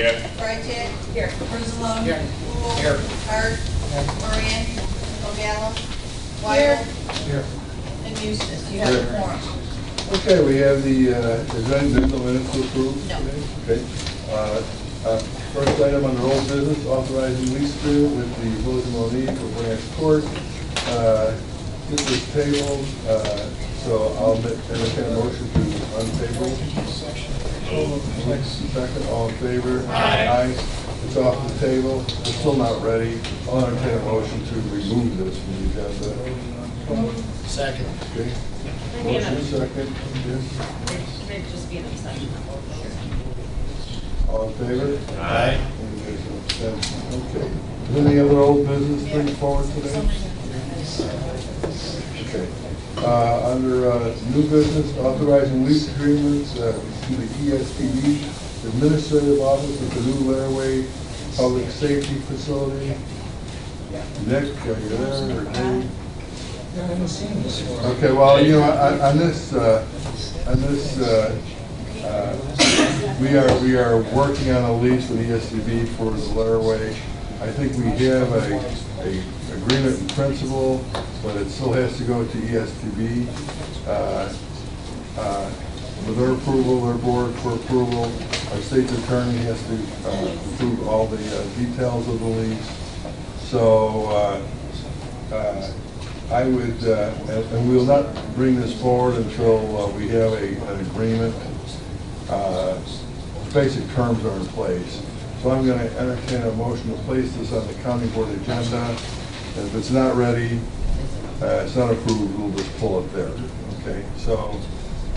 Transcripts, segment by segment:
Here. Freitag. Here. Brizalone. Here. Houbolt. Here. Hart. Moran. O'Gallagher. Wyatt. Here. And Eustace. You have a quorum. Okay, we have the, is there any minutes to approve? No. today? Okay. First item under old business, authorizing lease agreement with the Village of Monique for Branch Court. This was tabled, so I'll entertain a motion to untable. Second, all in favor? Aye. It's off the table. It's still not ready. I'll entertain a motion to remove this from the agenda. Second. Okay. Motion second. Yes. Maybe just be an abstention. All in favor? Aye. Okay. Is there any other old business to bring forward today? Okay. Under new business, authorizing lease agreements to the ETSB Administrative Office with the new Laraway Public Safety Facility. Nick, are you there? Or Dave? I haven't seen this one. Okay, well, you know, on this, we are working on a lease with ETSB for the Laraway. I think we have a agreement in principle, but it still has to go to ETSB with their approval, their board for approval. Our state's attorney has to approve all the details of the lease. So I would, and we will not bring this forward until we have an agreement. Basic terms are in place. So I'm going to entertain a motion to place this on the county board agenda. And if it's not ready, it's not approved, we'll just pull it there. Okay, so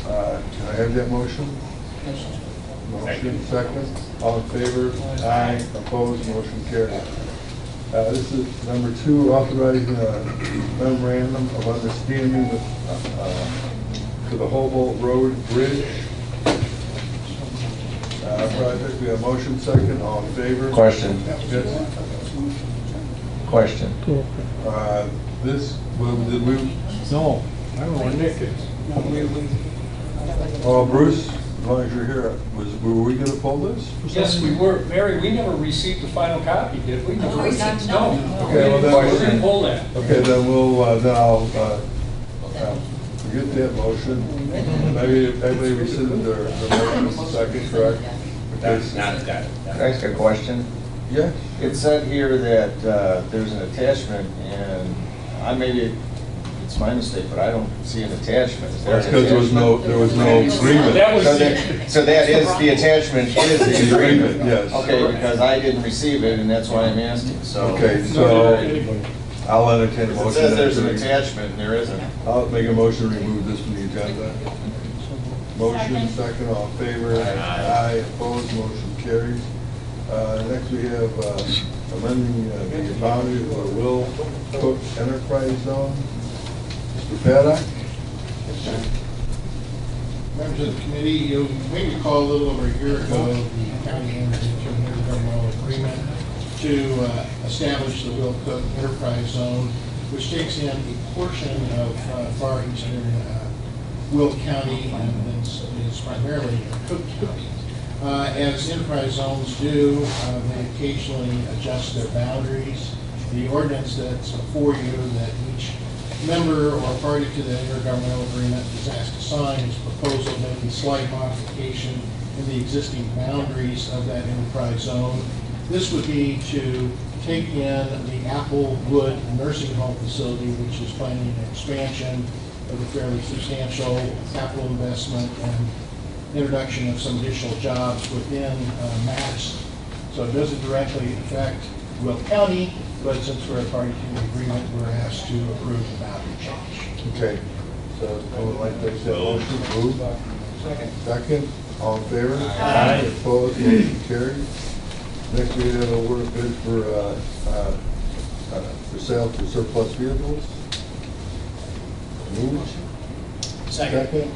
can I have that motion? Motion second. All in favor? Aye. Opposed? Motion carried. This is number 2, authorizing a memorandum of understanding to the Houbolt Road Bridge project. We have motion second. All in favor? Question. Yes. Question. This, did we? No, I don't know where Nick is. Oh, Bruce, as long as you're here, were we going to pull this? Yes, we were. Mary, we never received the final copy, did we? No, we didn't. No. Okay, well, then- We didn't pull that. Okay, then we'll, then I'll forget that motion. Maybe everybody rescinded their motion second, correct? That's not that. Can I ask a question? Yeah. It said here that there's an attachment, and maybe it's my mistake, but I don't see an attachment. Is there That's an because attachment? there was no agreement. That was So that is, the attachment is the agreement? Yes. Okay, because I didn't receive it, and that's why I'm asking, so. Okay, so I'll entertain a motion. It says there's an attachment, and there isn't. I'll make a motion to remove this from the agenda. Motion second, all in favor? Aye. Opposed, motion carries. Next we have amending the boundary of the Will Cook Enterprise Zone. Mr. Paddock? Members of the committee, you may recall a little over a year ago, the county entered into an intergovernmental agreement to establish the Will Cook Enterprise Zone, which takes in a portion of far eastern Will County and is primarily Cook County. As enterprise zones do, they occasionally adjust their boundaries. The ordinance that's before you that each member or party to the intergovernmental agreement is asked to sign is a proposal making slight modification in the existing boundaries of that enterprise zone. This would be to take in the Applewood Nursing Home facility, which is planning an expansion of a fairly substantial capital investment and introduction of some additional jobs within Mass. So it doesn't directly affect Will County, but since we're a party to the agreement, we're asked to approve the boundary change. Okay. So I would like to make that motion. Move. Second. Second. All in favor? Aye. Opposed? Motion carried. Next we have a word bid for sale for surplus vehicles. Move. Second.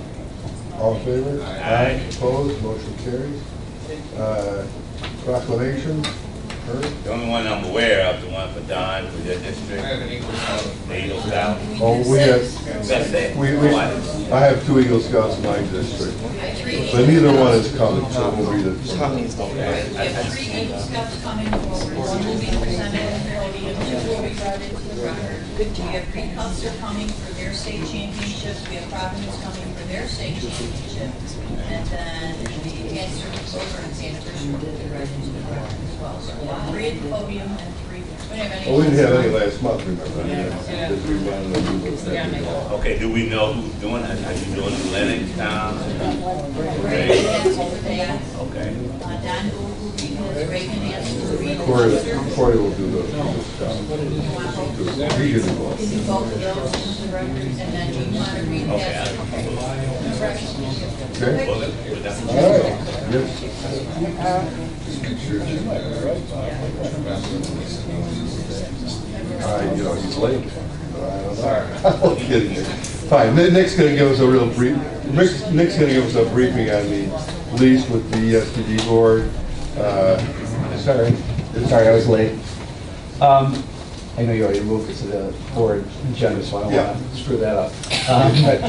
All in favor? Aye. Opposed? Motion carries. Proclamation. The only one I'm aware of, the one for Don, for your district. I have an Eagle Scout. The Eagle Scout. Oh, we have, That's it. I have 2 Eagle Scouts in my district, but neither one is coming, so we'll be the, We have 3 Eagle Scouts coming forward, 1 will be presented at the podium, 2 will be brought into the record. We have Pre-Cups are coming for their state championships, we have Providence coming for their state championship, and then the answer programs anniversary will be brought into the record as well. So we have 3 at the podium and 3, we don't have any. well, we didn't have any last month, remember? Because we wanted to do what's happening. Okay, do we know who's doing it? Are you doing the Lennox town? Reagan answer for that. Okay. Don will be his Reagan answer for Reagan. Corey will do the Eagle Scout. You want both? He can do both. Can do both of those into the record, and then you want to read Okay. that? Okay? Well, that's- All right. Yes. You know, he's late. I'm kidding. Fine, Nick's gonna give us a real brief, Nick's gonna give us a briefing on the lease with the ETSB board. Sorry, I was late. I know you already moved it to the board agenda, so I don't want to screw that up. But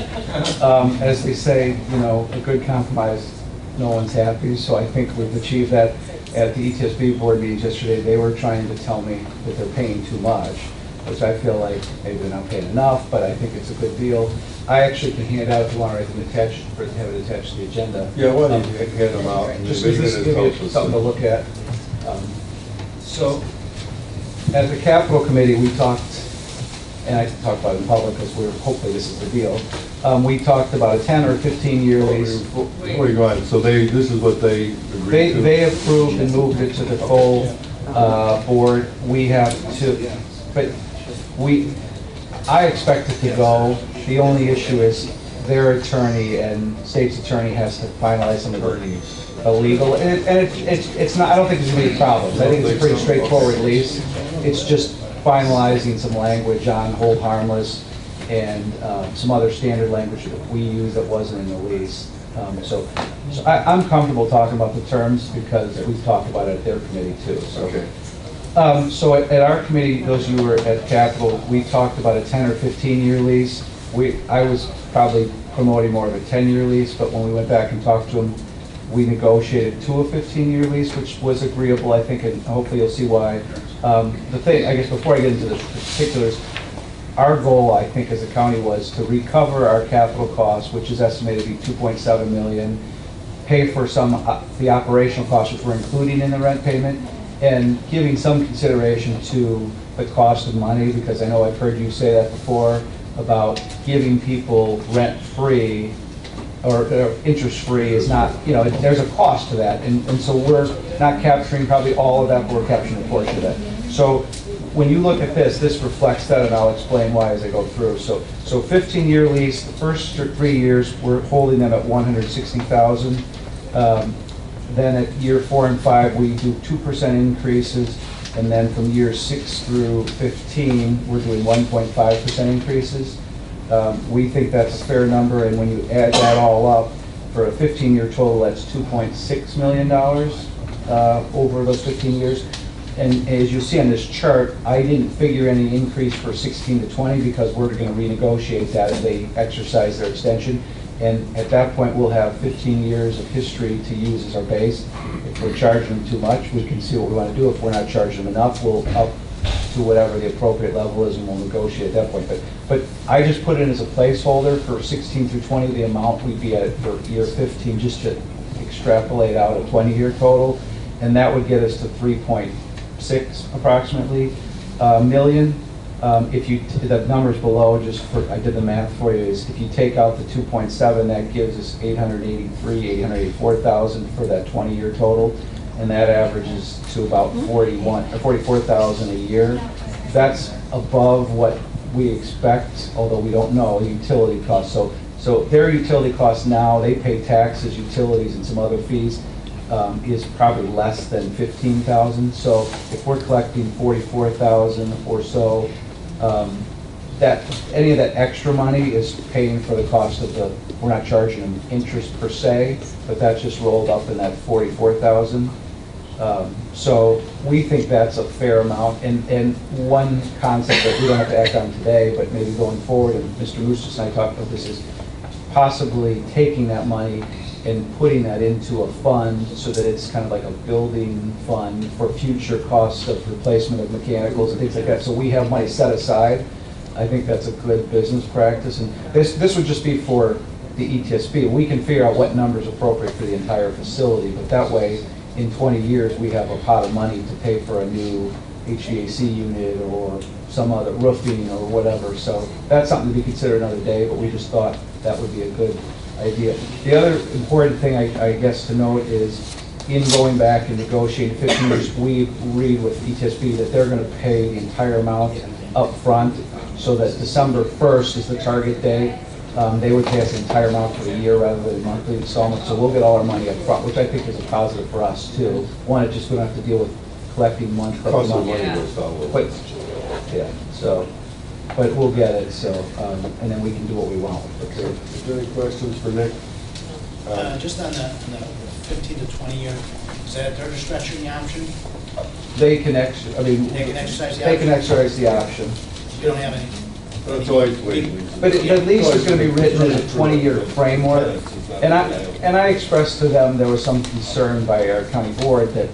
as they say, you know, a good compromise, no one's happy, so I think we've achieved that. At the ETSB board meetings yesterday, they were trying to tell me that they're paying too much, which I feel like maybe they're not paying enough, but I think it's a good deal. I actually can hand out, if you want to write them attached, or have it attached to the agenda. Yeah, why don't you hand them out? And Just maybe this it'll give help you us. something to look at. So, as a capital committee, we talked, and I can talk about it in public because hopefully this is the deal. We talked about a 10 or 15-year lease. Before you go on, so this is what they agreed to? They approved and moved it to the full board. We have to, but I expect it to go. The only issue is their attorney and state's attorney has to finalize some of the legal. And it's not, I don't think there's going to be problems. I think it's a pretty straightforward lease. It's just finalizing some language on hold harmless and some other standard language that we use that wasn't in the lease. So I'm comfortable talking about the terms because we've talked about it at their committee too. So. Okay. So at our committee, those of you who were at Capitol, we talked about a 10 or 15-year lease. I was probably promoting more of a 10-year lease, but when we went back and talked to them, we negotiated to a 15-year lease, which was agreeable, I think, and hopefully you'll see why. The thing, I guess, before I get into the particulars, our goal, I think, as a county was to recover our capital costs, which is estimated to be $2.7 million, pay for some the operational costs, which we're including in the rent payment, and giving some consideration to the cost of money, because I know I've heard you say that before about giving people rent-free or interest-free is not, you know, there's a cost to that, and so we're not capturing probably all of that, but we're capturing a portion of that. So when you look at this reflects that, and I'll explain why as I go through. So 15-year lease, the first 3 years, we're holding them at $160,000. Then at year 4 and 5, we do 2% increases, and then from years 6 through 15, we're doing 1.5% increases. We think that's a fair number, and when you add that all up, for a 15-year total, that's $2.6 million over those 15 years. And as you see on this chart, I didn't figure any increase for 16 to 20 because we're going to renegotiate that if they exercise their extension. And at that point, we'll have 15 years of history to use as our base. If we're charging them too much, we can see what we want to do. If we're not charging them enough, we'll up to whatever the appropriate level is, and we'll negotiate at that point. But I just put it in as a placeholder for 16 through 20, the amount we'd be at for year 15, just to extrapolate out a 20-year total. And that would get us to 3.6 approximately million. If you, the numbers below, just for, I did the math for you, is if you take out the 2.7, that gives us 884,000 for that 20-year total, and that averages to about 44,000 a year. That's above what we expect, although we don't know, utility costs. So their utility costs now, they pay taxes, utilities, and some other fees, is probably less than 15,000. So if we're collecting 44,000 or so, that any of that extra money is paying for the cost of the, we're not charging them interest per se, but that's just rolled up in that 44,000. So we think that's a fair amount. And one concept that we don't have to act on today, but maybe going forward, and Mr. Moustis and I talked about this, is possibly taking that money and putting that into a fund so that it's kind of like a building fund for future costs of replacement of mechanicals and things like that. So we have money set aside. I think that's a good business practice. And this would just be for the ETSB. We can figure out what number is appropriate for the entire facility, but that way, in 20 years, we have a pot of money to pay for a new HVAC unit or some other roofing or whatever. So that's something to be considered another day, but we just thought that would be a good idea. The other important thing, I guess, to note is in going back and negotiating 15 years, we agreed with ETSB that they're going to pay the entire amount up front, so that December 1st is the target date. They would pay us the entire amount for the year rather than monthly installments, so we'll get all our money up front, which I think is a positive for us too. One, it just we don't have to deal with collecting month by Cost of month. money goes down a little But, bit. yeah, so, but we'll get it, so, and then we can do what we want with it. Okay, is there any questions for Nick? Just on the 15 to 20 year, is that their discretionary option? They can exercise, I mean, They can exercise the they can option? exercise the option. You don't have any? That's always waiting. But the lease is going to be written in a 20-year framework, and I expressed to them there was some concern by our county board that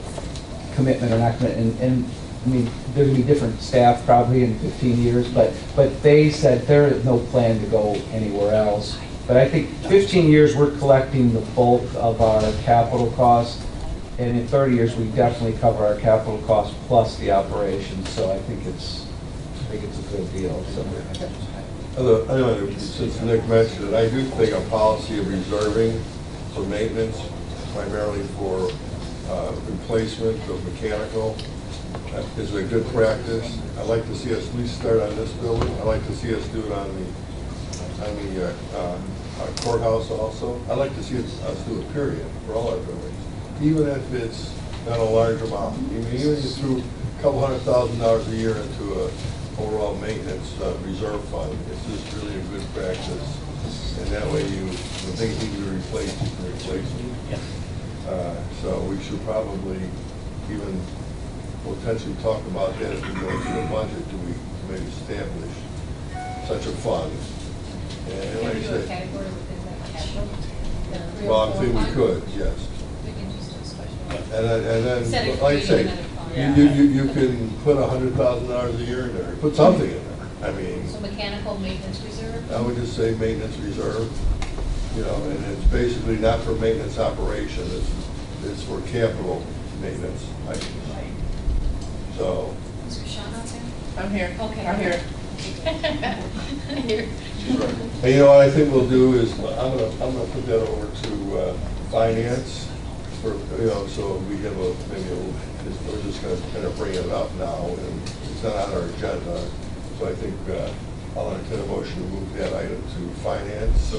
commitment or not commitment, and I mean, there's going to be different staff probably in 15 years, but they said there is no plan to go anywhere else. But I think 15 years, we're collecting the bulk of our capital costs, and in 30 years, we definitely cover our capital costs plus the operations, so I think it's a good deal. So. Anyway, since Nick mentioned it, I do think a policy of reserving for maintenance, primarily for replacement of mechanical, is a good practice. I'd like to see us at least start on this building. I'd like to see us do it on the courthouse also. I'd like to see us do a period for all our buildings, even if it's not a large amount. Even if you threw a couple $100,000 a year into a overall maintenance reserve fund, it's just really a good practice. And that way when things need to be replaced, you can replace them. So we should probably even potentially talk about that as we go into the budget. Do we maybe establish such a fund? And like I said, well, I think we could, yes. We can just do a special. And Instead then, of like I say, creating another fund. you can put $100,000 a year in there, put something in there. I mean, So mechanical maintenance reserve? I would just say maintenance reserve, and it's basically not for maintenance operation, it's for capital maintenance items. So, Is Rashawn out there? I'm here. Okay. I'm here. Here. and you know what I think we'll do is, I'm gonna put that over to finance, for, so we have we're just gonna kind of bring it up now, and it's not on our agenda. So I think I'll entertain a motion to move that item to finance.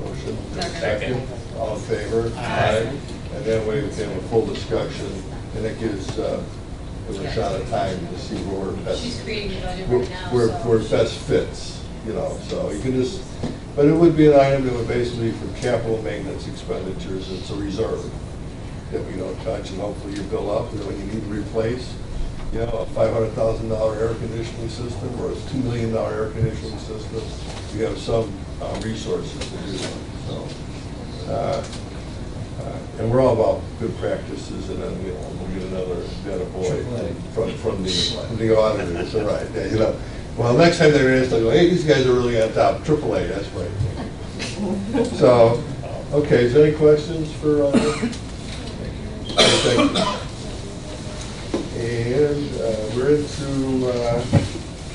Motion. Second. All in favor? Aye. And that way we can have a full discussion, and it gives Rashawn time to see where we're best. She's creating the budget right now, Where so. best fits, so you can just, but it would be an item that would basically for capital maintenance expenditures. It's a reserve that we don't touch, and hopefully you build up, and when you need to replace, a $500,000 air conditioning system or a $2 million air conditioning system, you have some resources to do that. So, and we're all about good practices, and then we'll get another data boy from the auditors. All right, yeah, well, next time they're asked, they'll go, hey, these guys are really on top. AAA, that's right. So, okay, is there any questions for? Thank you. And we're into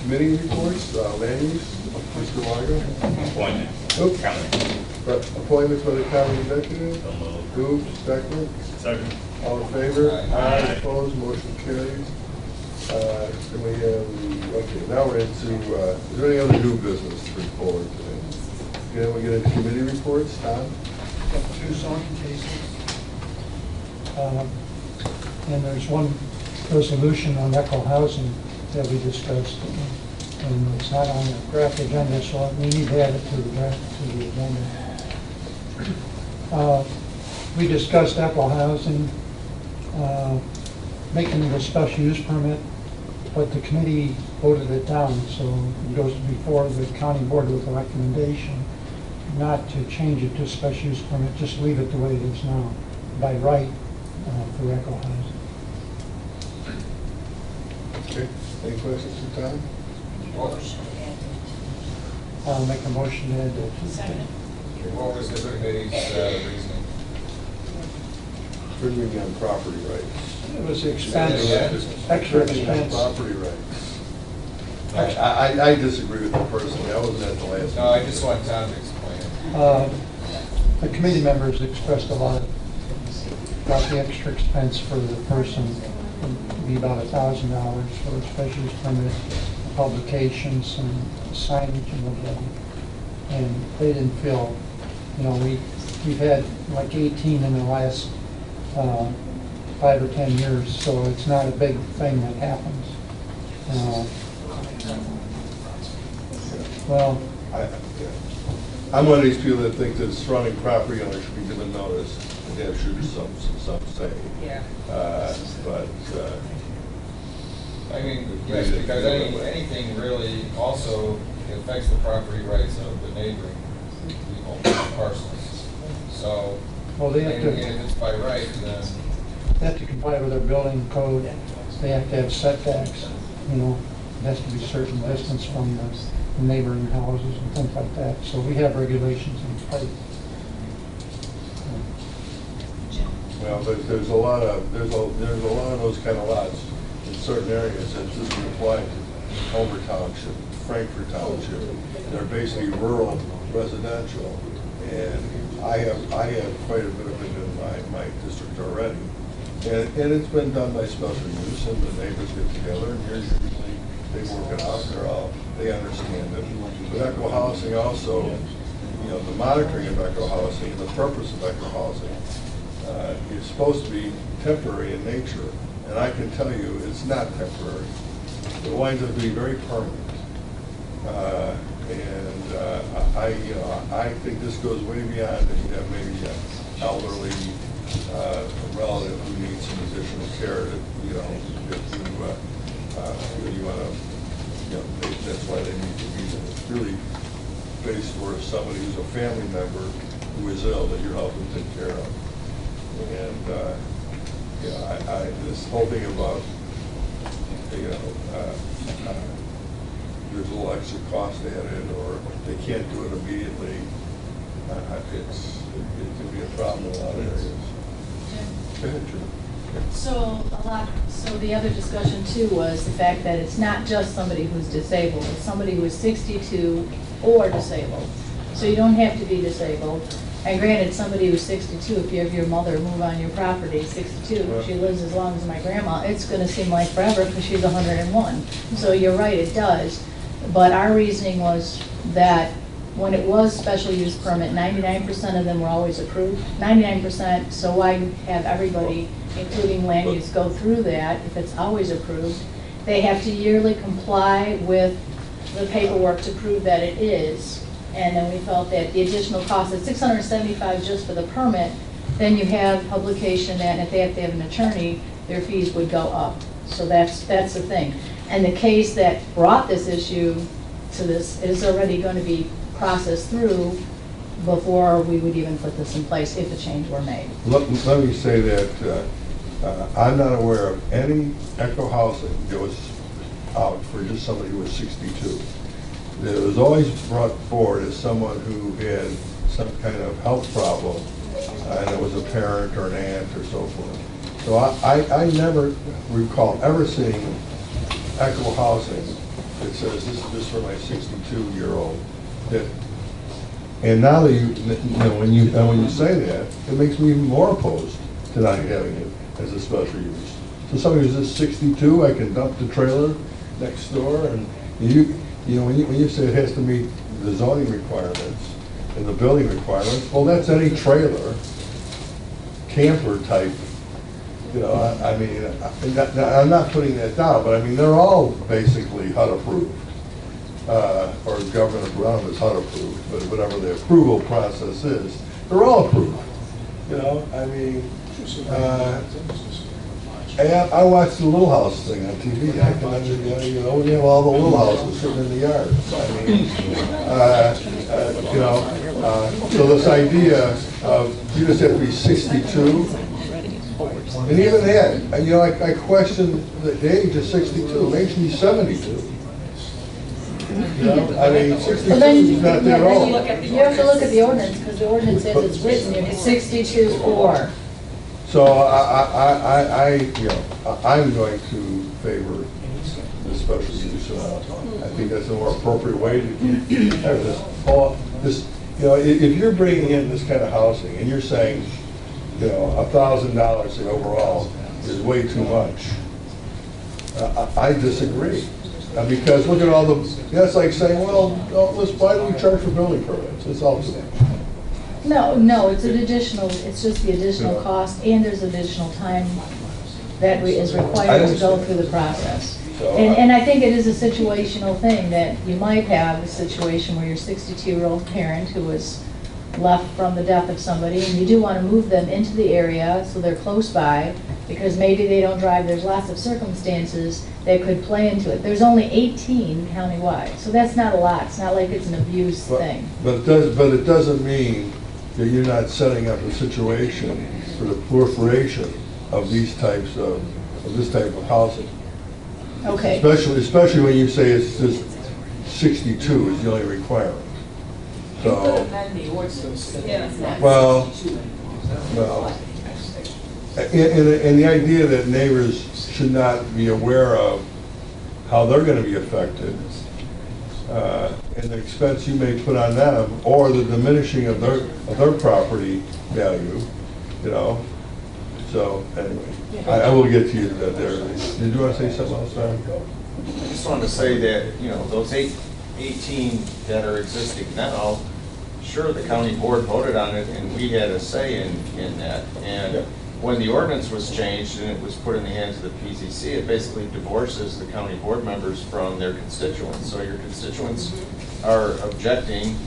committee reports, land use. Mr. Wager. Appointment. Oops. County. Appointments by the county executive. So moved. Moved, second. Second. All in favor? Aye. Opposed, motion carries. Then we have, okay, now we're into, is there any other new business to report today? Yeah, we get into committee reports, Tom? Two zoning cases. And there's one resolution on eco housing that we discussed. And it's not on the draft agenda, so we need to add it to the agenda. We discussed eco housing making it a special use permit, but the committee voted it down, so it goes before the county board with a recommendation not to change it to special use permit, just leave it the way it is now, by right, for Echo Housing. Okay, any questions for Tom? I'll make a motion to add that. Second. What was the committee's reasoning? Bringing on property rights. It was expense, Yeah. extra Bringing on expense. property rights. I disagree with that personally, I wasn't at the last. No, I just want Tom to explain it. The committee members expressed a lot about the extra expense for the person. It'd be about $1,000 for a special use permit, publications and signage and whatever. And they didn't feel, we've had like 18 in the last 5 or 10 years, so it's not a big thing that happens. Well, I'm one of these people that think that surrounding property owners should be given notice, and there should be some say. Yeah. But, I mean, yes, because anything really also affects the property rights of the neighboring people, parcels. So, well, they have and to. if it's by right, then They have to comply with their building code, they have to have setbacks, it has to be a certain distance from the neighboring houses and things like that, so we have regulations in place. well, but there's a lot of those kind of lots in certain areas that just apply to Homer Township, Frankfurt Township. They're basically rural residential, and I have quite a bit of it in my district already. And it's been done by special use, and the neighbors get together, and usually they work it out, they understand it. But Echo Housing also, the monitoring of Echo Housing, the purpose of Echo Housing, is supposed to be temporary in nature, and I can tell you it's not temporary. It winds up being very permanent. I think this goes way beyond, and you have maybe an elderly relative who needs some additional care that, if you want to, that's why they need to be there. It's really based for somebody who's a family member who is ill that you're helping take care of. And, this whole thing about, there's a little extra cost added, or they can't do it immediately, it can be a problem in a lot of areas. Go ahead, Jim. So the other discussion too was the fact that it's not just somebody who's disabled, it's somebody who is 62 or disabled. So you don't have to be disabled. And granted, somebody who's 62, if you have your mother move on your property, 62, Right. she lives as long as my grandma, it's gonna seem like forever because she's 101. So you're right, it does. But our reasoning was that when it was special use permit, 99% of them were always approved. 99%, so why have everybody, including land use, go through that if it's always approved? They have to yearly comply with the paperwork to prove that it is. And then we felt that the additional cost is $675 just for the permit, then you have publication that, and if they have to have an attorney, their fees would go up. So that's the thing. And the case that brought this issue to this is already going to be processed through before we would even put this in place if a change were made. Let me say that I'm not aware of any Echo Housing that was out for just somebody who was 62. It was always brought forward as someone who had some kind of health problem, and it was a parent or an aunt or so forth. So I never recall ever seeing Echo Housing that says this is just for my 62-year-old. And now that when you say that, it makes me even more opposed to not having it as a special use. So somebody who's just 62, I can dump the trailer next door, and when you say it has to meet the zoning requirements and the building requirements, well, that's any trailer, camper type. I'm not putting that down, but I mean, they're all basically HUD approved, or government around is HUD approved, but whatever the approval process is, they're all approved. And I watched the Little House thing on TV. I can understand, you know, we have all the little houses sitting in the yard. I mean, you know, so this idea of you just have to be 62, and even that, you know, I question the age of 62. Maybe she's 72. You know, I mean, 62 Well, then, is not that old. you have to look at the ordinance, because the ordinance says it's written, it's 62 or. So you know, I'm going to favor the special use. I think that's a more appropriate way to have this. You know, if you're bringing in this kind of housing and you're saying, you know, $1,000 overall is way too much, I disagree. Because look at all the, that's like saying, well, why do we charge for building permits? It's all the same. No, it's an additional, it's just the additional Yeah. cost, and there's additional time that is required to go through the process. So, And I think it is a situational thing, that you might have a situation where your 62-year-old parent who was left from the death of somebody, and you do want to move them into the area so they're close by, because maybe they don't drive, there's lots of circumstances that could play into it. There's only 18 countywide, so that's not a lot. It's not like it's an abuse thing. But it doesn't mean that you're not setting up a situation for the proliferation of these types of this type of housing. Okay. Especially when you say it's just 62 is the only requirement. So, well, and the idea that neighbors should not be aware of how they're going to be affected, and the expense you may put on them, or the diminishing of their property value, you know. So anyway, I will get to you there. Did you want to say something else, Tom? I just wanted to say that, you know, those 18 that are existing now, sure, the county board voted on it, and we had a say in that. And when the ordinance was changed and it was put in the hands of the PZC, it basically divorces the county board members from their constituents. So your constituents are objecting,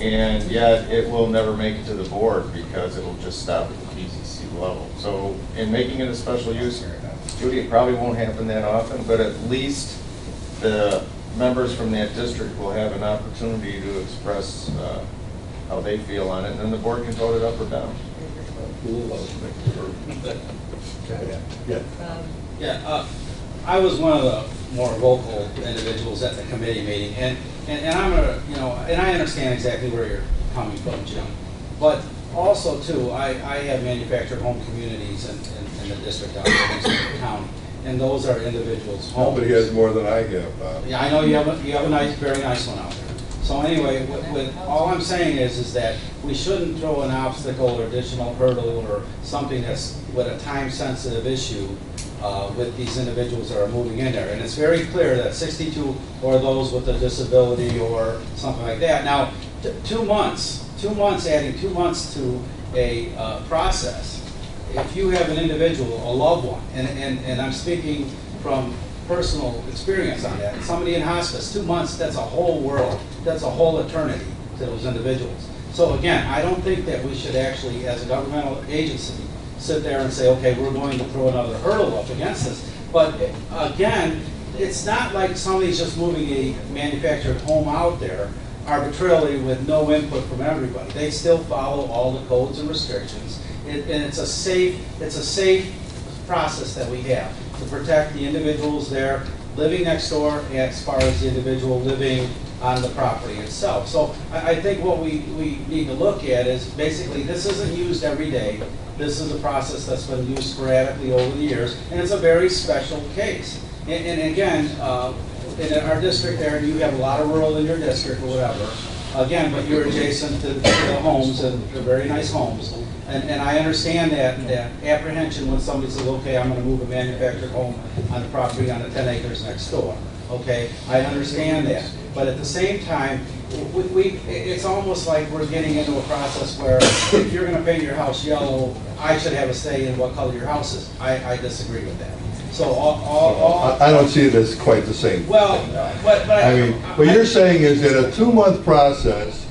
and yet it will never make it to the board because it will just stop at the PZC level. So in making it a special use, Judy, it probably won't happen that often, but at least the members from that district will have an opportunity to express how they feel on it, and then the board can vote it up or down. Yeah, I was one of the more vocal individuals at the committee meeting, and I'm and I understand exactly where you're coming from, Jim. But also too, I have manufactured home communities in the district out there in the county, and those are individuals' homes. Nobody has more than I have, Bob. Yeah, I know you have a nice, very nice one out there. So anyway, all I'm saying is that we shouldn't throw an obstacle or additional hurdle or something that's with a time-sensitive issue with these individuals that are moving in there. And it's very clear that 62 or those with a disability or something like that. Now, 2 months, adding 2 months to a process, if you have an individual, a loved one, and I'm speaking from personal experience on that. Somebody in hospice, 2 months, that's a whole world. That's a whole eternity to those individuals. So again, I don't think that we should actually, as a governmental agency, sit there and say, okay, we're going to throw another hurdle up against this. But again, it's not like somebody's just moving a manufactured home out there arbitrarily with no input from everybody. They still follow all the codes and restrictions. And it's a safe process that we have to protect the individuals there living next door as far as the individual living on the property itself. So I think what we need to look at is basically this isn't used every day. This is a process that's been used sporadically over the years, and it's a very special case. And again, in our district there, you have a lot of rural in your district or whatever. Again, but you're adjacent to the homes, and they're very nice homes. And I understand that apprehension when somebody says, okay, I'm going to move a manufactured home on the property on the 10 acres next door. Okay, I understand that. But at the same time, it's almost like we're getting into a process where if you're going to paint your house yellow, I should have a say in what color your house is. I disagree with that. So I don't see it as quite the same. Well, but I mean, what you're saying is that a 2-month process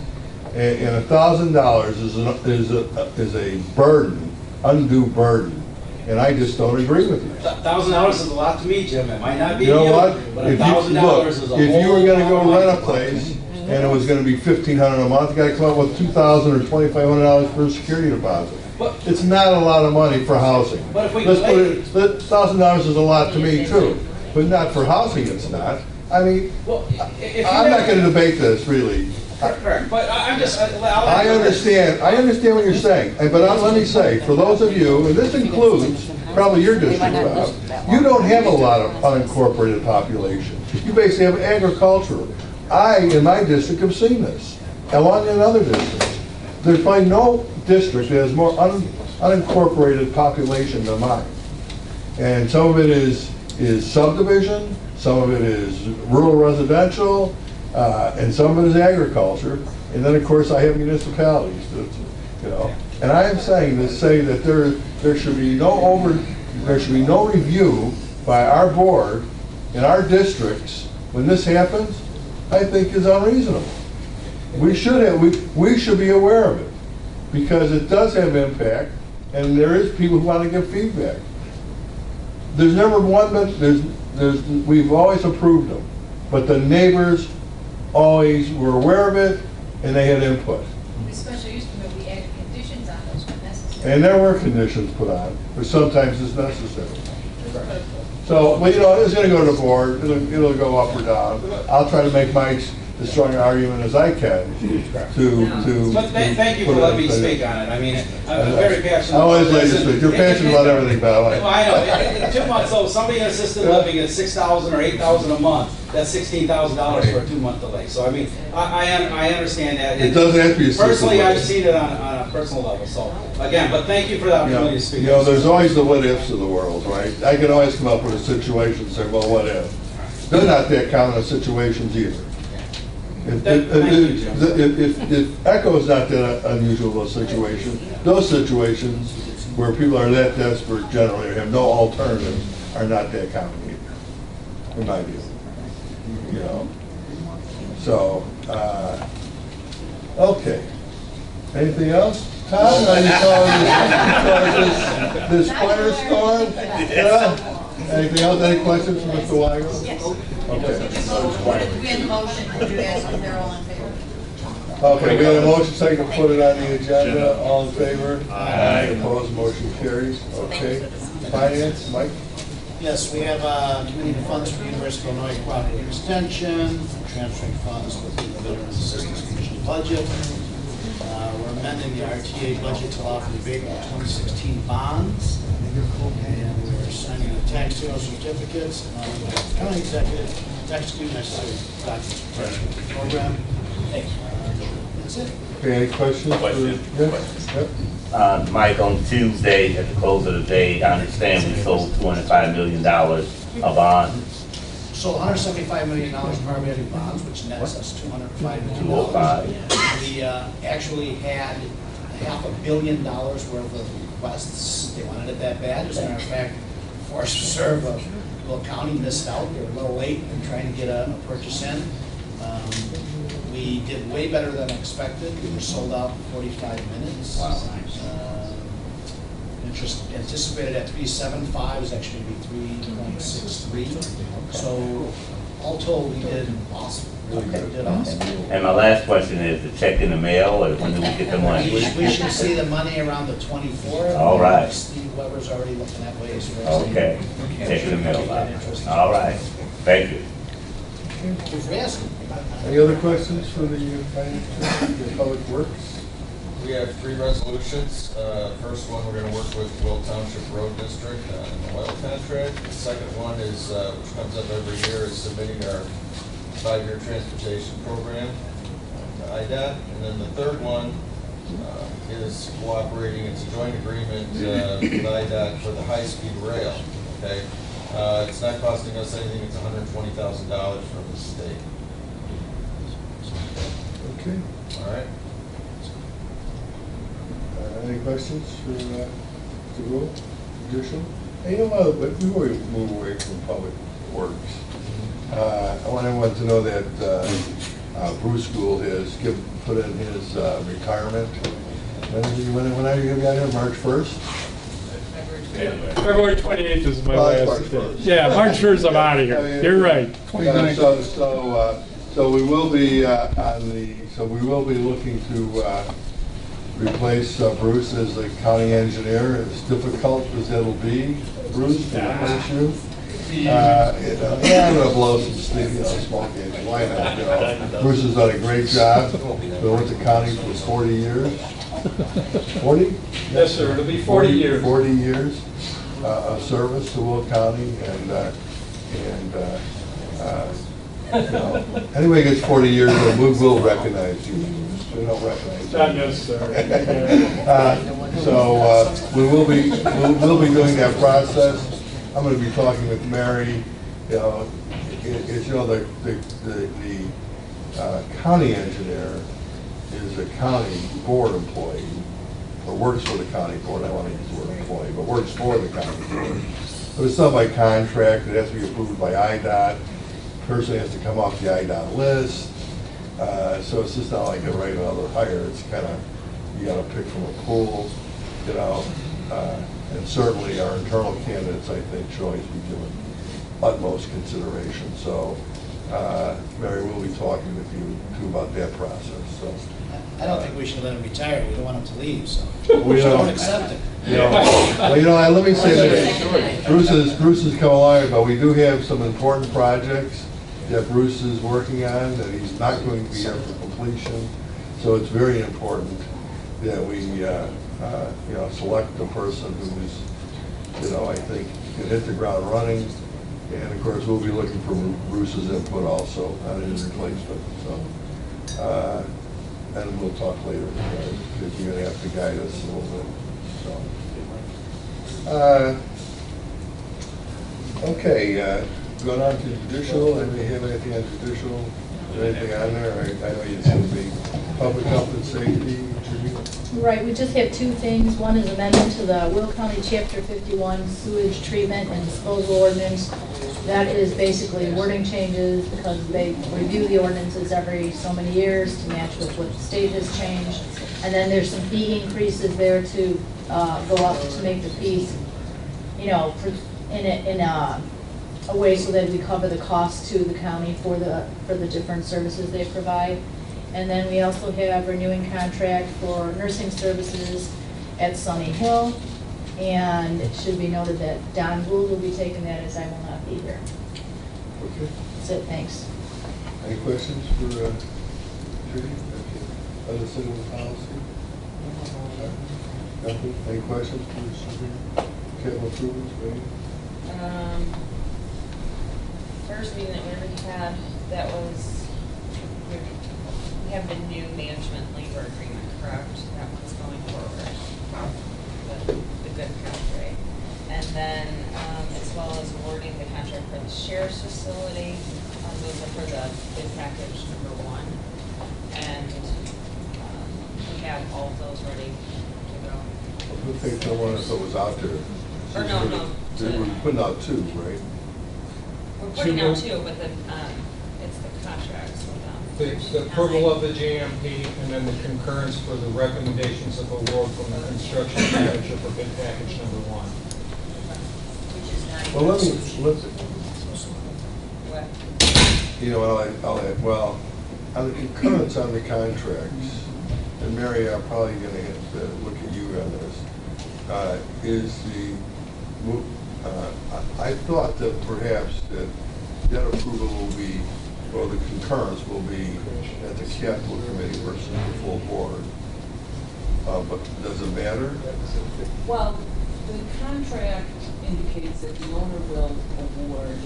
and $1,000 is a burden, undue burden, and I just don't agree with you. $1,000 is a lot to me, Jim. It might not be You to know you, what? but If you, $1,000 look, is a whole if you were gonna go lot of rent a money. place, and it was gonna be $1,500 a month, you gotta come up with $2,000 or $2,500 for a security deposit. But- It's not a lot of money for housing. But if we Let's put delay- it, $1,000 is a lot to me too, but not for housing, it's not. I mean, Well, if you I'm not never- gonna debate this, really. Correct, but I'm just, I understand what you're saying, but let me say, for those of you, and this includes probably your district, Bob, you don't have a lot of unincorporated population. You basically have agricultural. I, in my district, have seen this, along in other districts. There's probably no district that has more unincorporated population than mine. And some of it is subdivision, some of it is rural residential, and some of it is agriculture, and then of course I have municipalities, you know. And I am saying that there should be no review by our board in our districts when this happens. I think is unreasonable. We should be aware of it because it does have impact, and there is people who want to give feedback. There's never one, but we've always approved them, but the neighbors always were aware of it, and they had input. The special use permit, we added conditions on those when necessary. And there were conditions put on, but sometimes it's necessary. So, well, you know, it's gonna go to the board, it'll go up or down. I'll try to make my, as strong an argument as I can to. But thank you for letting me speak on it. I mean, I'm very passionate. I always about let you this. speak. You're passionate about everything, Val. Well, I know. In 2 months, so somebody in assisted living at $6,000 or $8,000 a month, that's $16,000 for a 2-month delay. So I mean, I understand that. It doesn't have to be assisted Personally, I've living. seen it on a personal level. So again, but thank you for the opportunity to speak. You know, there's always the what ifs of the world, right? I can always come up with a situation and say, well, what if? They're not that common of situations either. If Echo's not that unusual a situation, those situations where people are that desperate generally or have no alternatives are not that common either, in my view. You know? So, okay. Anything else? Todd, I saw this firestorm. Yeah? Anything else? Any questions from Mr. Weigel? Yes. Okay. We had a motion, would you ask if they're all in favor? Okay, we had a motion second to put it on the agenda. All in favor? Aye. Opposed, motion carries. Okay. Finance, Mike? Yes, we have committee of funds for University of Illinois Property Extension, transferring funds within the Veterans Assistance Commission budget. We're amending the RTA budget to allow for the abatement of 2016 bonds. And we're signing the tax sale certificates and county executive to execute necessary documents for the program. That's it. Okay, any questions? Question. Yes? Yep. Mike, on Tuesday, at the close of the day, I understand we sold $205 million of bonds. So $175 million primarily bonds, which nets us $205 million. 205. We actually had $500 million worth of requests. They wanted it that bad. As a matter of fact, Forest Reserve of Will County missed out. They were a little late in trying to get a purchase in. We did way better than expected. We were sold out in 45 minutes. Wow. Interest anticipated at 3.75 is actually going to be 3.63. So all told, we did awesome. We did awesome. And my last question is, the check in the mail, or when do we get the money? We should see the money around the 24th. All right. Steve Weber's already looking that way. Okay, check in the mail. All right, thank you. Any other questions for the finance, the public works? We have 3 resolutions. First one, we're going to work with Will Township Road District on an oil contract. The second one is, which comes up every year, is submitting our 5-year transportation program to IDOT. And then the third one is cooperating, it's a joint agreement with IDOT for the high-speed rail, okay? It's not costing us anything, it's $120,000 from the state. Okay. All right? Any questions for Mr. Rule? Additional? Hey, you know what, but before we move away from public works, I want everyone to know that Bruce Gould has put in his retirement. When are you going to be out here, March 1st? February 28th is my Well, that's last March day. 1st. Yeah, March 1st, I'm out of here. You're right. So we will be so we will be looking to replace Bruce as the county engineer. As difficult as that'll be, Bruce, to replace you. Yeah, I'm gonna blow some steam, small games. Why not? Bruce has done a great job. Been with the county for 40 years. 40? Yes, sir, it'll be 40 years. 40 years of service to Will County, and anybody gets 40 years, we will recognize you. We don't recognize you. Not necessary. So we'll be doing that process. I'm going to be talking with Mary. The county engineer is a county board employee, or works for the county board. I don't want to use the word employee, but works for the county board. But it's done by contract. It has to be approved by IDOT. Person has to come off the IDOT list. So it's just not like a right another hire. It's kind of, you got to pick from a pool, and certainly our internal candidates, I think, should always be given utmost consideration. So Mary will be talking with you too about that process. So I don't think we should let him retire. We don't want him to leave, so we don't accept it. Well, let me say this. Bruce has come along, but we do have some important projects that Bruce is working on that he's not going to be here for completion. So it's very important that we select a person who's, I think, can hit the ground running. And of course, we'll be looking for Bruce's input also on his replacement. So, and we'll talk later, because you're going to have to guide us a little bit. So, okay, going on to judicial. Anybody have anything on judicial? Is there anything on there? I know it's going to be public health and safety. Right, we just have two things. One is amendment to the Will County Chapter 51 sewage treatment and disposal ordinance. That is basically wording changes because they review the ordinances every so many years to match with what the state has changed. And then there's some fee increases there to go up to make the fees, in a way so that we cover the cost to the county for the different services they provide. And then we also have renewing contract for nursing services at Sunny Hill. And it should be noted that Don Gould will be taking that as I will not be here. Okay. That's it, thanks. Any questions for Judy? Okay. Other civil policy? Nothing? Any questions for Judy? Capital improvements, maybe? First meeting that we already had, that was, we have the new management labor agreement, correct? That one's going forward. The good contract. And then, as well as awarding the contract for the sheriff's facility, those are for the bid package number 1. And we have all of those ready to go. Who thinks no one if it was out there? Or no. We're putting out 2, right? We're putting out 2, but it's the contracts. The approval of the JMP and then the concurrence for the recommendations of award from the construction manager for bid package number 1. Well, let's. I'll add, well, on the concurrence on the contracts, and Mary, I'm probably going to have to look at you on this, I thought that perhaps that approval will be, or the concurrence will be at the capital committee versus the full board. But does it matter? Well, the contract indicates that the owner will award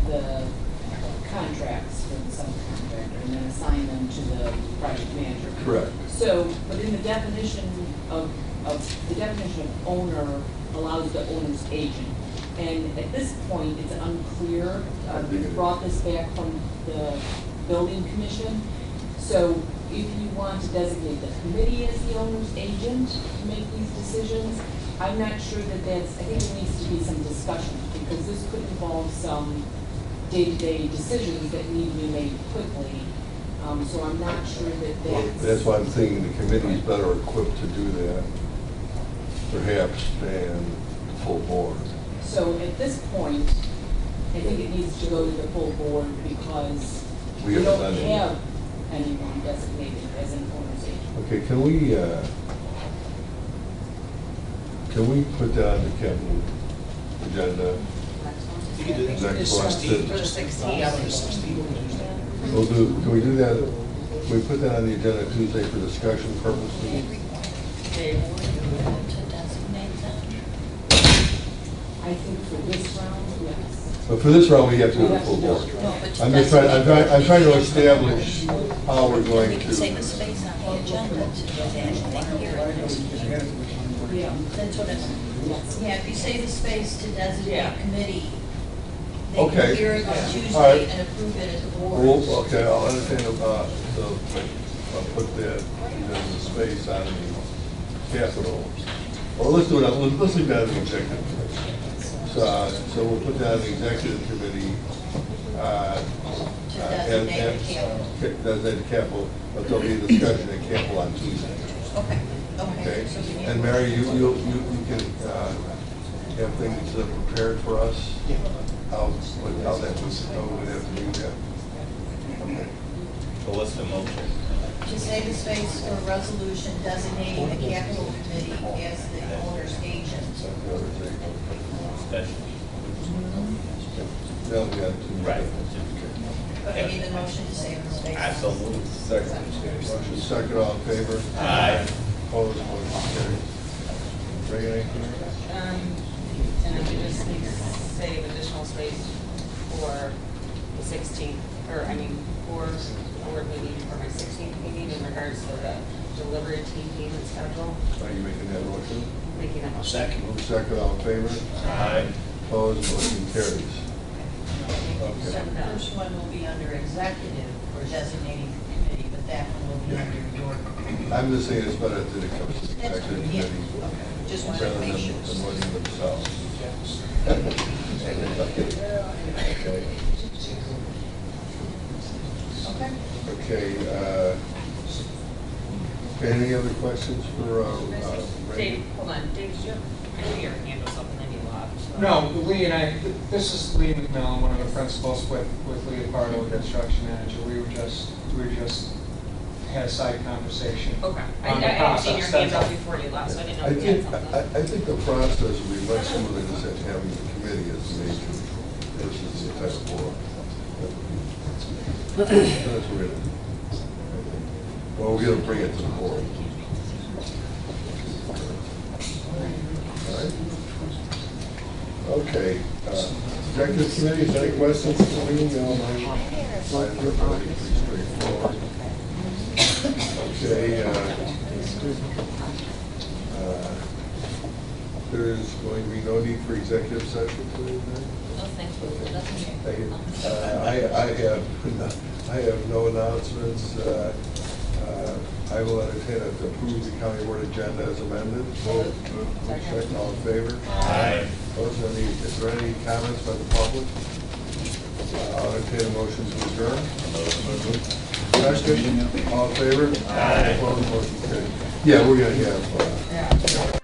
the contracts for the subcontractor and then assign them to the project manager. Correct. So, but in the definition of owner allows the owner's agent. And at this point, it's unclear. We brought this back from the building commission. So if you want to designate the committee as the owner's agent to make these decisions, I'm not sure that I think there needs to be some discussion because this could involve some day-to-day decisions that need to be made quickly. So I'm not sure that that's why I'm thinking the committee is better equipped to do that, perhaps, than full board. So at this point, I think it needs to go to the full board because We we haven't don't done it. have anyone designated as an owner's agent. Okay, can we put that on the capital agenda? You can do that. Next It's one. 16. For the 16th. Yeah, on the 16th. Can we do that, can we put that on the agenda Tuesday for discussion purposes? I think for this round, yes. But for this round, we have to go to the full board. I'm just trying, I'm trying to establish how we're going We can save the to. space on the agenda to actually hear it. Yeah. That's what it's, yeah, if you save the space to Yeah. designate committee, they Okay. can hear it on All right. Tuesday and approve it as a board. Well, okay, I'll entertain, I'll put that, the space on the capital. Or let's do it, let's leave that as an executive. So we'll put that on the executive committee. To designate the capital. Designate the capital, but there'll be a discussion at capital on Tuesday. Okay, Okay, okay. So we need- and Mary, you can have things prepared for us? How that was, how we would have to do that? Okay. So what's the motion? To save the space for a resolution designating the capital committee as the owner's agent. Discussion. Now we got two. Right. But I need the motion to save the space. I so moved. Motion second, all in favor? Aye. Opposed, motion carries. Ray, anything? And then we just need to save additional space for the 16th, or I mean, for board meeting, for my 16th meeting in regards to the delivery team payment schedule, Are you making that motion? making that. Second. Move second, all in favor? Aye. Opposed, motion carries. So the first one will be under executive for designating the committee, but that one will be under your. I'm just saying it's better that it comes to the That's executive fine, yeah. committee. Okay. Just wanted to Rather make than sure. avoiding themselves. Okay. Okay. Okay, any other questions for, Ray? Dave, hold on, Dave, I know your hand was up and then you left. No, Lee and I, this is Lee McMillan, one of the principals with Leopardo, the construction manager. We were just had a side conversation. Okay, on the I hadn't seen your process, hand that's up all. before you left, so I didn't know I if you had think, something. I think the process would be much smoother than having the committee as the major versus the entire board. That's what we're gonna do. Well, we're gonna bring it to the board. All right? Okay, executive committee, any questions for me? No, mine's pretty straightforward. Okay, there's going to be no need for executive session today, then? No, thank you. Nothing. I have no announcements. I will entertain to approve the county board agenda as amended. Second, all in favor? Aye. Is there any comments by the public? I'll entertain a motion to adjourn. Second, all in favor? Aye. Opposed, motion carried. Yeah, we're gonna have,